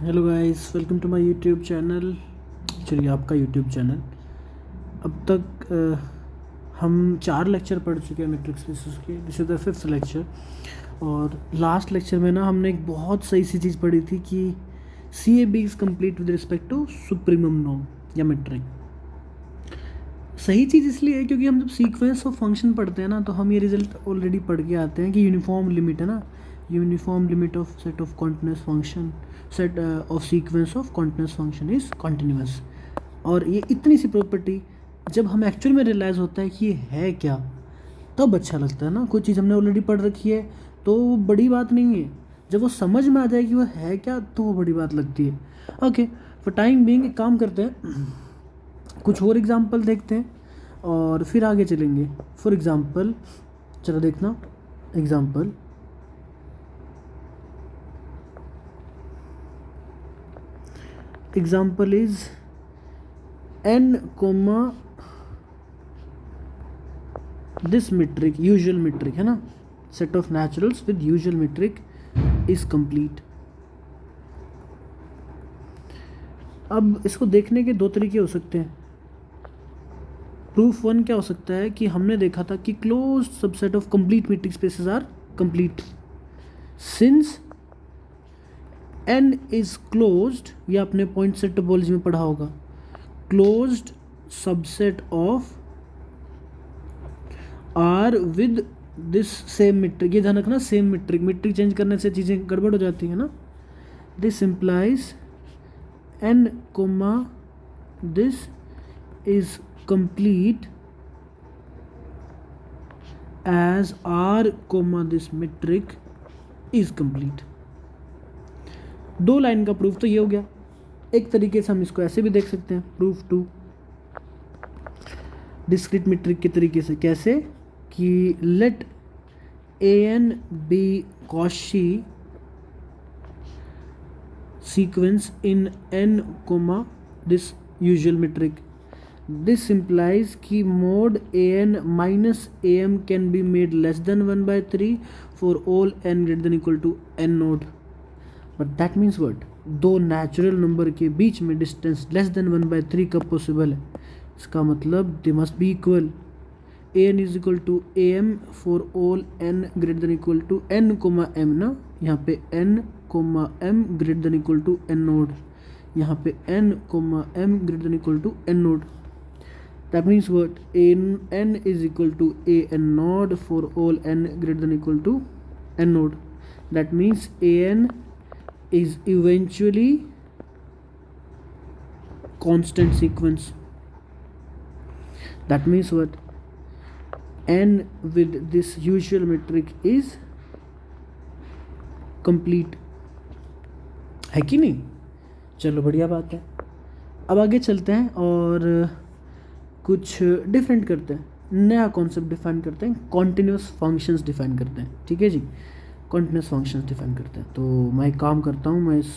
Hello guys, welcome to my YouTube channel. Actually आपका YouTube channel. अब तक हम 4 लेक्चर पढ़ चुके हैं मैट्रिक स्पेसेस के। This is the 5th lecture. और लास्ट लेक्चर में ना हमने एक बहुत सही सी चीज़ पढ़ी थी कि C A B is complete with respect to supremum norm या मैट्रिक। सही चीज़ इसलिए है क्योंकि हम जब सीक्वेंस ऑफ फंक्शन पढ़ते हैं ना, तो हम ये रिजल्ट ऑलरेडी पढ़ के आते हैं कि यूनिफॉर्म लिमिट है ना, uniform limit of set of continuous function, set of sequence of continuous function is continuous. और ये इतनी सी प्रॉपर्टी जब हम एक्चुअल में रियलाइज़ होता है कि ये है क्या, तब अच्छा लगता है ना। कोई चीज़ हमने ऑलरेडी पढ़ रखी है तो वो बड़ी बात नहीं है, जब वो समझ में आ जाए कि वो है क्या तो वो बड़ी बात लगती है। ओके, फॉर टाइम बीइंग एक काम करते हैं, कुछ और एग्जाम्पल देखते हैं और फिर आगे चलेंगे। फॉर एग्ज़ाम्पल चलो देखना example. Example is n comma this metric, usual metric है ना, set of naturals with usual metric is complete. अब इसको देखने के दो तरीके हो सकते हैं। प्रूफ 1 क्या हो सकता है कि हमने देखा था कि close subset of complete metric spaces are complete since n is closed, ये आपने पॉइंट सेट टोपोलॉजी में पढ़ा होगा। Closed subset of R with this same metric, ये ध्यान रखना, सेम मेट्रिक। मेट्रिक चेंज करने से चीज़ें गड़बड़ हो जाती है ना। This implies n comma this is complete as r comma this metric is complete. 2 line का प्रूफ तो ये हो गया। एक तरीके से हम इसको ऐसे भी देख सकते हैं, प्रूफ 2 डिस्क्रीट मेट्रिक के तरीके से। कैसे कि let an be Cauchy sequence in n comma this usual metric. This implies कि mod an minus am can be made less than 1/3 for all n greater than equal to n nought. But that means what? 2 natural number के बीच में distance less than 1/3 कब possible है? इसका मतलब they must be equal. an is equal to am for all n greater than equal to n comma m ना, यहाँ पे n comma m greater than equal to n naught, यहाँ पे n comma m greater than equal to n naught. That means what? n is equal to an naught for all n greater than equal to n naught. That means an is eventually constant sequence. That means what? n with this usual metric is complete, है कि नहीं? चलो बढ़िया बात है। अब आगे चलते हैं और कुछ डिफरेंट करते हैं, नया कॉन्सेप्ट डिफाइन करते हैं, कॉन्टिन्यूस फंक्शंस डिफाइन करते हैं। ठीक है जी, कॉन्टिन्यूस फंक्शंस डिफाइन करते हैं। तो मैं एक काम करता हूँ, मैं इस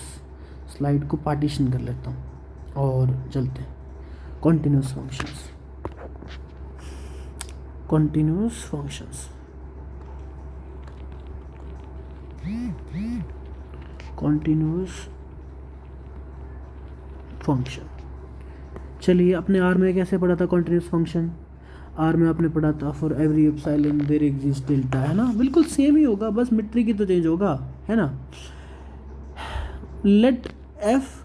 स्लाइड को पार्टीशन कर लेता हूँ और चलते हैं। Continuous functions, continuous functions, continuous function. चलिए, अपने आर में कैसे पढ़ा था कॉन्टिन्यूस फंक्शन? आर में आपने पढ़ा था for every epsilon there exist delta, है ना। बिल्कुल सेम ही होगा, बस मेट्रिक ही तो चेंज होगा, है ना। लेट एफ,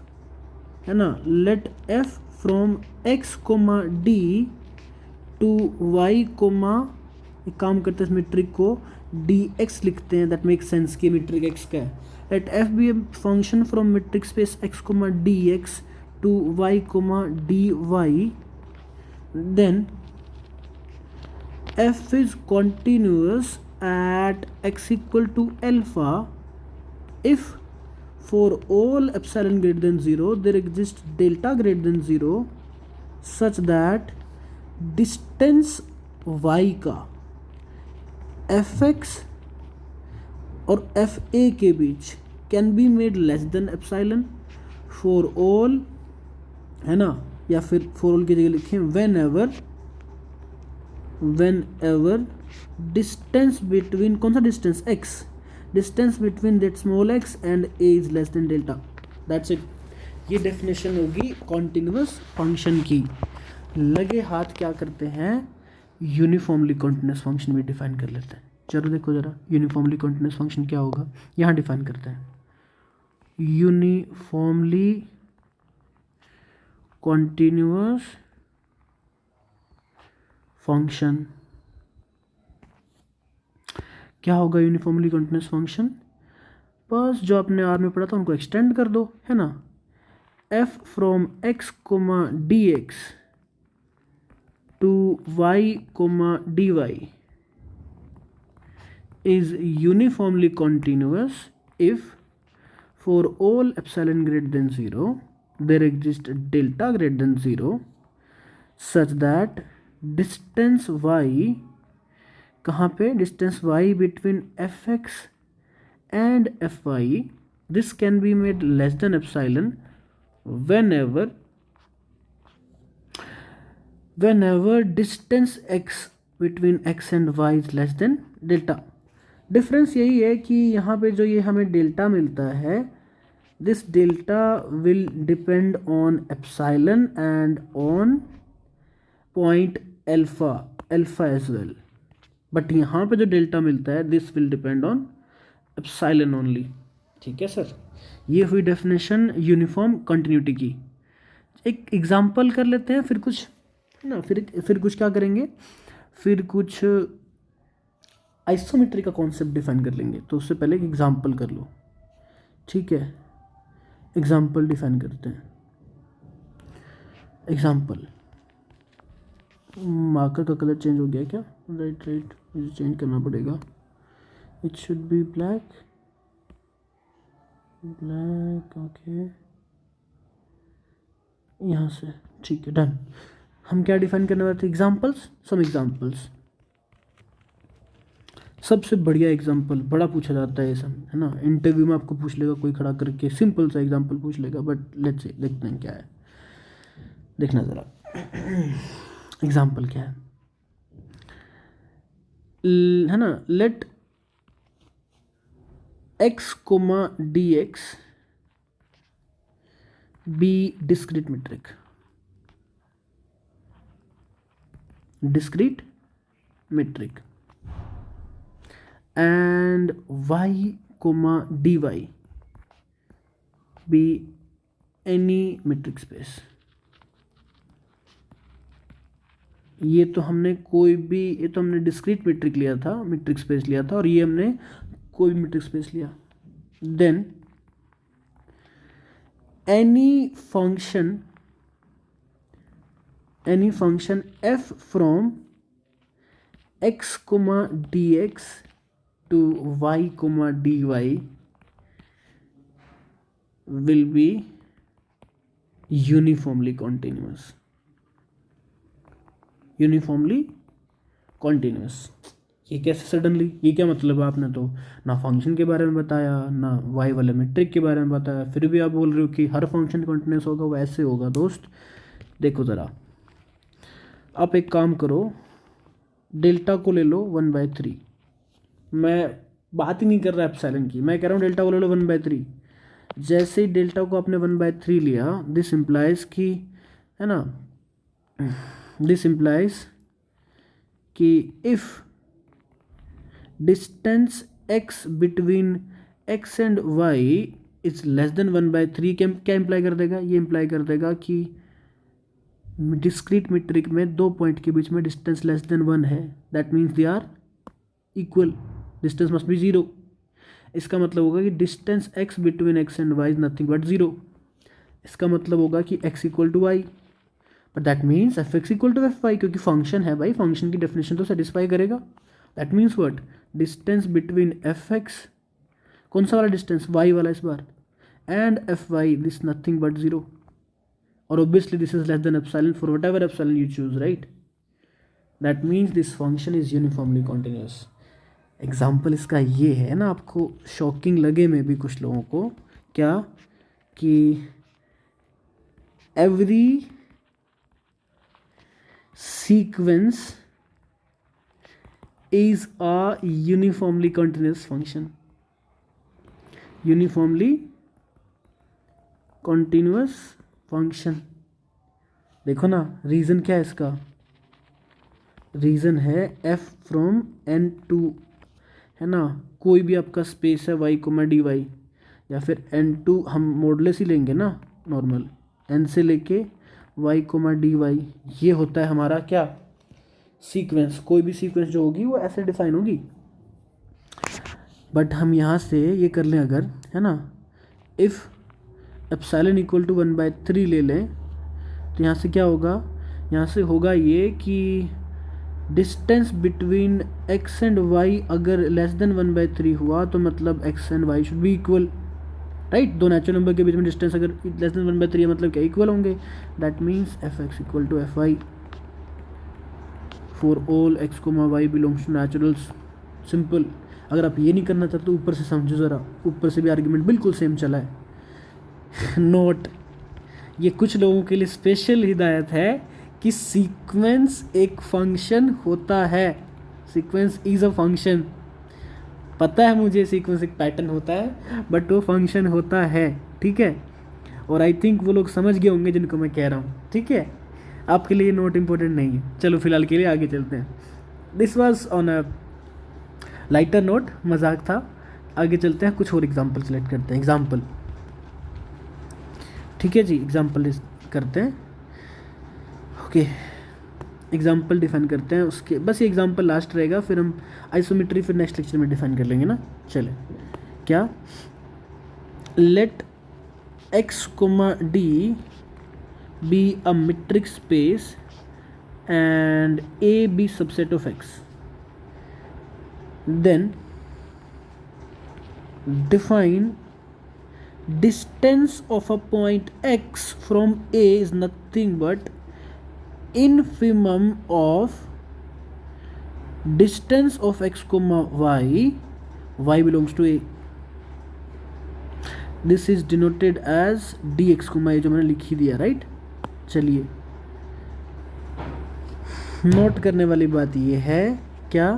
है ना, let f from x comma d to y comma, एक काम करते हैं इस मेट्रिक को डी एक्स लिखते हैं, दैट मेक सेंस कि मेट्रिक एक्स का है। Let f be a function from metric space x comma d x to y comma d y, then f is continuous at x equal to alpha if for all epsilon greater than 0 there exists delta greater than 0 such that distance y का fx और fa के बीच can be made less than epsilon for all, है ना, या फिर for all की जगह लिखें whenever distance between, कौन सा distance? x, distance between that small x and a is less than delta। That's it. ये डेफिनेशन होगी कॉन्टिन्यूस फंक्शन की। लगे हाथ क्या करते हैं, यूनिफॉर्मली कॉन्टिन्यूस फंक्शन भी डिफाइन कर लेते हैं। चलो देखो ज़रा यूनिफॉर्मली कॉन्टिन्यूस फंक्शन क्या होगा, यहाँ डिफाइन करते हैं। यूनिफॉर्मली कॉन्टिन्यूस फंक्शन क्या होगा, यूनिफॉर्मली कॉन्टिन्यूस फंक्शन, बस जो आपने आर में पढ़ा था उनको एक्सटेंड कर दो, है ना। F from x comma d x to y comma d y is uniformly continuous if for all epsilon greater than 0 there exists delta greater than 0 such that distance y, कहाँ पे, distance y between fx and fy, this can be made less than epsilon whenever distance x between x and y is less than delta। Difference यही है कि यहाँ पे जो ये हमें डेल्टा मिलता है, this delta will depend on epsilon and on point alpha as well, but यहाँ पे जो डेल्टा मिलता है this will depend on epsilon only. ठीक है सर, ये हुई डेफिनेशन यूनिफॉर्म कंटिन्यूटी की। एक एग्जांपल कर लेते हैं, फिर कुछ है ना, फिर कुछ क्या करेंगे, फिर कुछ आइसोमेट्री का कॉन्सेप्ट डिफाइन कर लेंगे। तो उससे पहले एक एग्जांपल कर लो, ठीक है। एग्जांपल डिफाइन करते हैं। एग्जांपल, मार्कर का कलर चेंज हो गया क्या, राइट मुझे चेंज करना पड़ेगा। It should be black, okay, यहाँ से, ठीक है, डन। हम क्या डिफाइन करने वाले थे, एग्जांपल्स, सम एग्जांपल्स। सबसे बढ़िया एग्जांपल बड़ा पूछा जाता है ये सब, है ना। इंटरव्यू में आपको पूछ लेगा कोई खड़ा करके, सिंपल सा एग्जांपल पूछ लेगा, बट लेट्स से देखते हैं क्या है, देखना ज़रा। एग्जांपल क्या है ना, let x comma d x be discrete metric, and y comma dy be any metric space। ये तो हमने कोई भी, ये तो हमने डिस्क्रीट मेट्रिक लिया था, मेट्रिक स्पेस लिया था, और ये हमने कोई भी मेट्रिक स्पेस लिया। देन एनी फंक्शन f फ्रॉम x comma dx to y comma dy will be uniformly continuous। ये कैसे सडनली, ये क्या मतलब है, आपने तो ना फंक्शन के बारे में बताया ना y वाले मेट्रिक के बारे में बताया, फिर भी आप बोल रहे हो कि हर फंक्शन कंटिन्यूस होगा। वैसे होगा दोस्त, देखो ज़रा, आप एक काम करो, डेल्टा को ले लो 1/3। मैं बात ही नहीं कर रहा एप्सिलॉन की, मैं कह रहा हूँ डेल्टा को ले लो 1/3। जैसे ही डेल्टा को आपने 1/3 लिया, दिस इम्प्लाइज कि, है ना, दिस इम्प्लाइज कि if distance x between x and y is less than 1/3, क्या इम्प्लाई कर देगा, ये इम्प्लाई कर देगा कि डिस्क्रीट मेट्रिक में दो पॉइंट के बीच में डिस्टेंस लेस देन 1 है, that means they are equal, distance must be 0। इसका मतलब होगा कि distance x between x and y is nothing but 0। इसका मतलब होगा कि x equal to y, but that means f x equal to f y, क्योंकि फंक्शन है भाई, फंक्शन की डेफिनेशन तो सेटिस्फाई करेगा। That means what, distance between f x, कौन सा वाला डिस्टेंस, वाई वाला इस बार, and F Y this nothing but 0, और obviously this is less then epsilon for whatever epsilon you choose, right. That means this function is uniformly continuous. Example इसका ये है ना, आपको शॉकिंग लगे में भी कुछ लोगों को, क्या कि every sequence is a uniformly continuous function, uniformly continuous function. देखो ना, रीज़न क्या है इसका, रीज़न है f फ्रॉम n टू, है ना, कोई भी आपका स्पेस है y कोमा डी वाई, या फिर n2 हम मॉडलेस ही लेंगे ना, नॉर्मल n से लेके y कोमा डी वाई, ये होता है हमारा क्या, सीक्वेंस। कोई भी सीक्वेंस जो होगी वो ऐसे डिफाइन होगी। बट हम यहाँ से ये कर लें अगर, है ना, इफ़ एप्सिलॉन इक्वल टू 1/3 ले लें, तो यहाँ से क्या होगा, यहाँ से होगा ये कि distance between x and y अगर लेस देन 1/3 हुआ तो मतलब x and y should be equal, right. दो नेचुरल नंबर के बीच में डिस्टेंस अगर लेस देन 1/3 है मतलब क्या, इक्वल होंगे। That means fx equal to fy for all x comma y belongs to naturals. Simple. अगर आप ये नहीं करना चाहते तो ऊपर से समझो ज़रा, ऊपर से भी आर्ग्यूमेंट बिल्कुल सेम चला है। नोट, ये कुछ लोगों के लिए स्पेशल हिदायत है कि सीक्वेंस एक फंक्शन होता है, सीक्वेंस इज़ अ फंक्शन। पता है मुझे सीक्वेंस एक पैटर्न होता है, बट वो फंक्शन होता है, ठीक है। और आई थिंक वो लोग समझ गए होंगे जिनको मैं कह रहा हूँ, ठीक है। आपके लिए नोट इम्पोर्टेंट नहीं है, चलो फिलहाल के लिए आगे चलते हैं। This was on a lighter note, मजाक था। आगे चलते हैं, कुछ और एग्जाम्पल सेलेक्ट करते हैं। एग्जाम्पल, ठीक है जी, एग्जाम्पल करते हैं। ओके, एग्जाम्पल डिफाइन करते हैं, उसके बस ये एग्जाम्पल लास्ट रहेगा, फिर हम आइसोमेट्री फिर नेक्स्ट लेक्चर में डिफाइन कर लेंगे ना। चले, क्या, let x comma d be a metric space and a be subset of x, then define distance of a point x from a is nothing but infimum of distance of x comma y belongs to a. This is denoted as dx comma, ये जो मैंने लिख ही दिया, right. चलिए, note करने वाली बात ये है, क्या,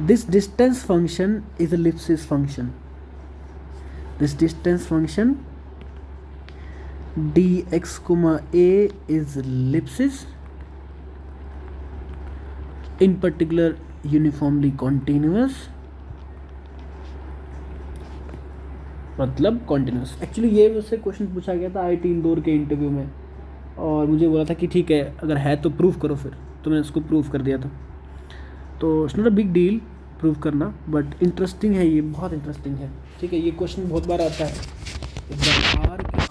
this distance function is Ellipsis function. This distance function dx comma a is ellipsis, in particular uniformly continuous, मतलब कॉन्टिन्यूस। एक्चुअली ये मुझसे क्वेश्चन पूछा गया था IIT इंदौर के इंटरव्यू में, और मुझे बोला था कि ठीक है अगर है तो प्रूव करो, फिर तो मैंने उसको प्रूव कर दिया था। तो it's not a big deal prove करना, बट इंटरेस्टिंग है, ये बहुत इंटरेस्टिंग है, ठीक है। ये क्वेश्चन बहुत बार आता है,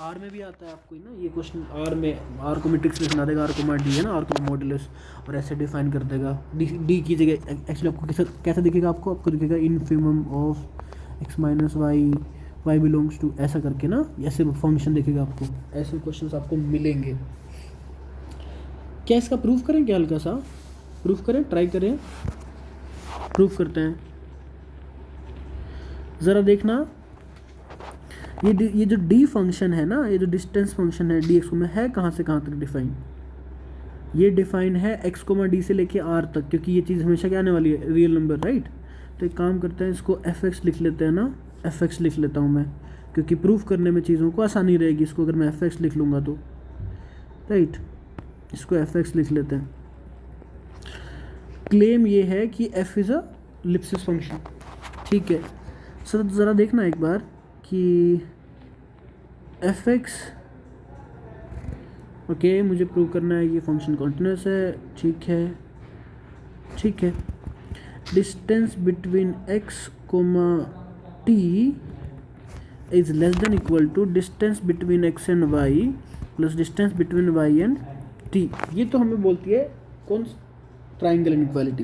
आर में भी आता है आपको ना ये क्वेश्चन। आर में, आर को मैट्रिक्स में बना देगा, आर को डी है ना, आर को मॉडुलस, और ऐसे डिफाइन कर देगा। डी की जगह एक्चुअली आपको कैसा दिखेगा, आपको दिखेगा infimum of X minus Y belongs to, ऐसा करके ना, ऐसे फंक्शन दिखेगा आपको। ऐसे क्वेश्चंस आपको मिलेंगे। क्या इसका प्रूफ करें, क्या हल्का सा प्रूफ करें, ट्राई करें, प्रूफ करते हैं। ज़रा देखना, ये जो डी फंक्शन है ना, ये जो डिस्टेंस फंक्शन है डी एक्स में, है कहाँ से कहाँ तक डिफाइन। ये डिफाइन है एक्स कोमा डी से लेके आर तक, क्योंकि ये चीज़ हमेशा क्या आने वाली है, रियल नंबर, राइट। तो एक काम करते हैं, इसको एफ एक्स लिख लेते हैं ना, एफ एक्स लिख लेता हूँ मैं, क्योंकि प्रूफ करने में चीज़ों को आसानी रहेगी। इसको अगर मैं एफ एक्स लिख लूँगा तो, राइट, इसको एफ एक्स लिख लेते हैं। क्लेम ये है कि F is a Ellipsis function, ठीक है। सर ज़रा देखना एक बार कि एफ एक्स, ओके, मुझे प्रूव करना है ये फंक्शन कॉन्टिन्यूस है, ठीक है, ठीक है। Distance between x comma t is less than equal to distance between x and y plus distance between y and t. ये तो हमें बोलती है कौन, ट्राइंगल इनइक्वालिटी,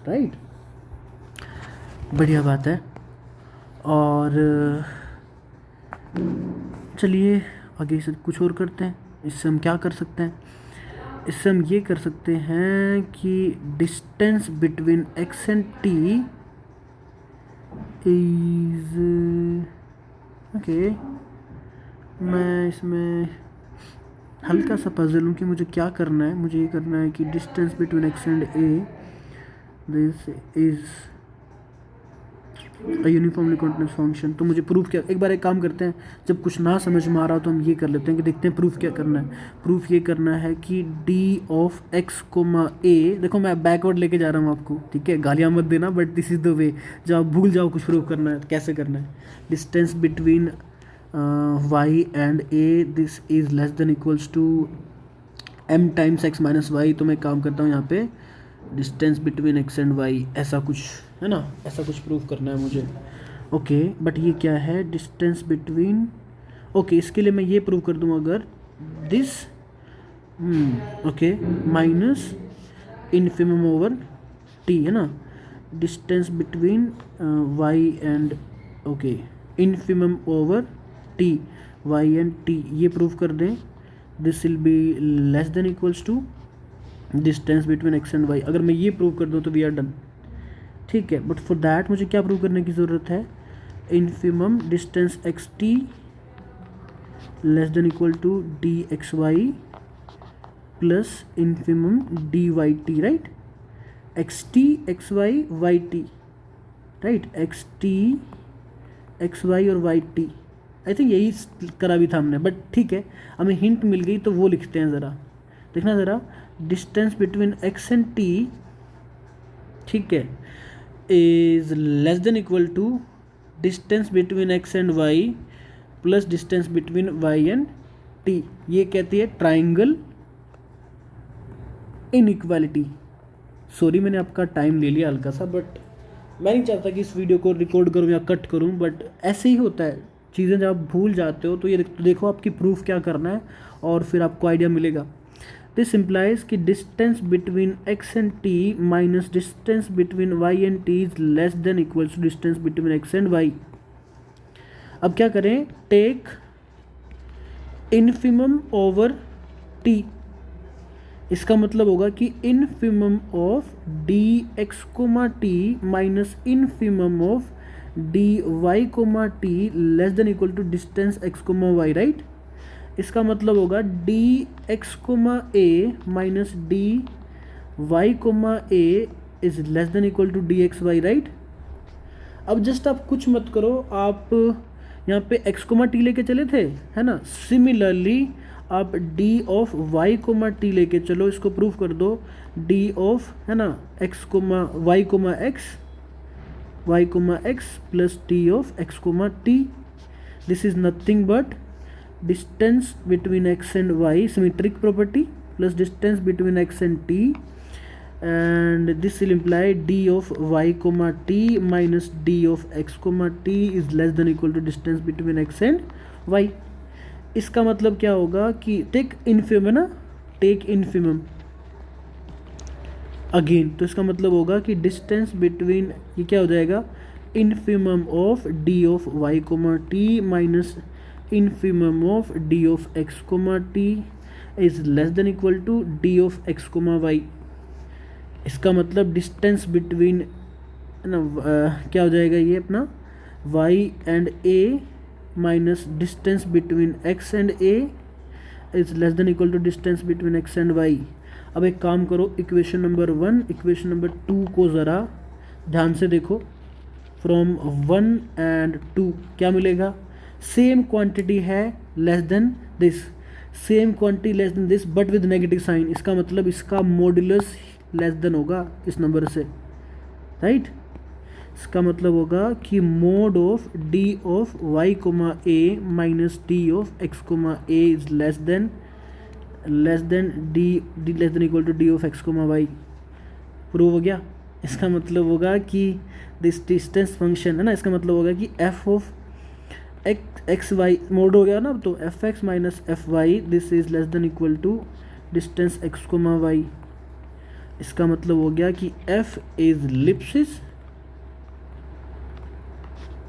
राइट। बढ़िया बात है। और चलिए आगे से कुछ और करते हैं। इससे हम क्या कर सकते हैं, इससे हम ये कर सकते हैं कि distance between x and t is, okay, मैं इसमें हल्का सा पजल हूँ कि मुझे क्या करना है। मुझे ये करना है कि distance between x and a, this is uniformly continuous function. तो मुझे प्रूफ क्या, एक बार एक काम करते हैं, जब कुछ ना समझ में आ रहा हो तो हम ये कर लेते हैं कि देखते हैं प्रूफ क्या करना है। प्रूफ ये करना है कि डी ऑफ एक्स कोमा ए, देखो मैं बैकवर्ड लेके जा रहा हूँ आपको, ठीक है, गालियाँ मत देना, but this is the way, जब आप भूल जाओ कुछ प्रूफ करना है कैसे करना है। Distance between y and a, this is less than equals to m times x minus y. तो मैं काम करता हूँ यहाँ पे distance between x and y, ऐसा कुछ है ना, ऐसा कुछ प्रूव करना है मुझे। ओके बट ये क्या है, डिस्टेंस बिटवीन, ओके इसके लिए मैं ये प्रूव कर दूँ अगर this okay minus infimum over t, है ना, distance between y and okay infimum over t, y and t, ये प्रूव कर दें। This will be less than equals to distance between x and y. अगर मैं ये प्रूव कर दूँ तो वी आर डन, ठीक है। बट फॉर दैट मुझे क्या प्रूव करने की ज़रूरत है, infimum distance x t less than equal to d x y plus infimum d y t, right, x t x y y t, right, x t x y और y t. I think यही करा भी था हमने, but ठीक है, हमें hint मिल गई तो वो लिखते हैं ज़रा, देखना ज़रा, distance between x and t, ठीक है, is less than equal to distance between x and y plus distance between y and t. ये कहती है ट्राइंगल इनइक्वालिटी। सॉरी मैंने आपका टाइम ले लिया हल्का सा, बट मैं नहीं चाहता कि इस वीडियो को रिकॉर्ड करूं या कट करूं, बट ऐसे ही होता है चीज़ें, जब आप भूल जाते हो तो ये देखो आपकी प्रूफ क्या करना है और फिर आपको आइडिया मिलेगा। दिस इम्प्लाइज कि distance between x and t minus distance between y and t is less than equals to distance between x and y. अब क्या करें, टेक इन्फिमम ओवर टी, इसका मतलब होगा कि infimum of d x comma t minus infimum of d y comma t less than equal to distance x comma y, right. इसका मतलब होगा d x comma A minus d y comma A is less than equal to d x y, right. अब just आप कुछ मत करो, आप यहाँ पे एक्स कोमा टी लेके चले थे, है ना, सिमिलरली आप d of Y comma t लेके चलो, इसको प्रूव कर दो, डी ऑफ, है ना, x comma y comma x plus t of x comma t, this is nothing but distance between x and y, symmetric property, plus distance between x and t, and this will imply d of y comma t minus d of x comma t is less than equal to distance between x and y। इसका मतलब क्या होगा कि take infimum है ना, take infimum again, तो इसका मतलब होगा कि डिस्टेंस बिटवीन, ये क्या हो जाएगा, infimum of D of Y comma t minus infimum of d of x comma t is less than equal to d of x comma y। इसका मतलब डिस्टेंस बिटवीन ना क्या हो जाएगा ये अपना y and a minus distance between x and a is less than equal to distance between x and y। अब एक काम करो, इक्वेशन नंबर 1 इक्वेशन नंबर 2 को ज़रा ध्यान से देखो, फ्रॉम 1 एंड 2 क्या मिलेगा, सेम क्वांटिटी है less than this, same quantity less than this but with negative sign. इसका मतलब इसका मॉड्यूलस लेस देन होगा इस नंबर से, राइट। इसका मतलब होगा कि mod of D of Y comma A minus D of x comma A is less than D less than equal to D of x comma Y. Prove हो गया। इसका मतलब होगा कि दिस डिस्टेंस फंक्शन है ना, इसका मतलब होगा कि F of X Y mod हो गया ना, तो F X minus F Y this is less than equal to distance x comma Y. इसका मतलब हो गया कि F is Lipschitz,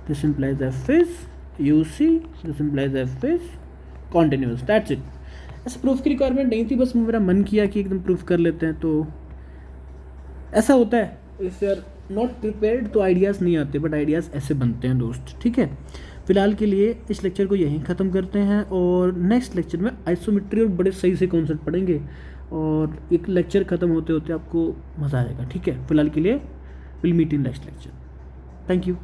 this implies F is UC, this implies F is continuous, that's it. ऐसे प्रूफ की requirement नहीं थी, बस मेरा मन किया कि एकदम प्रूफ कर लेते हैं, तो ऐसा होता है, if you are not prepared तो आइडियाज़ नहीं आते, बट आइडियाज़ ऐसे बनते हैं दोस्त, ठीक है। फिलहाल के लिए इस लेक्चर को यहीं ख़त्म करते हैं और नेक्स्ट लेक्चर में आइसोमेट्री और बड़े सही से कॉन्सेप्ट पढ़ेंगे और एक लेक्चर ख़त्म होते होते आपको मज़ा आएगा, ठीक है। फिलहाल के लिए will meet in next lecture, thank you.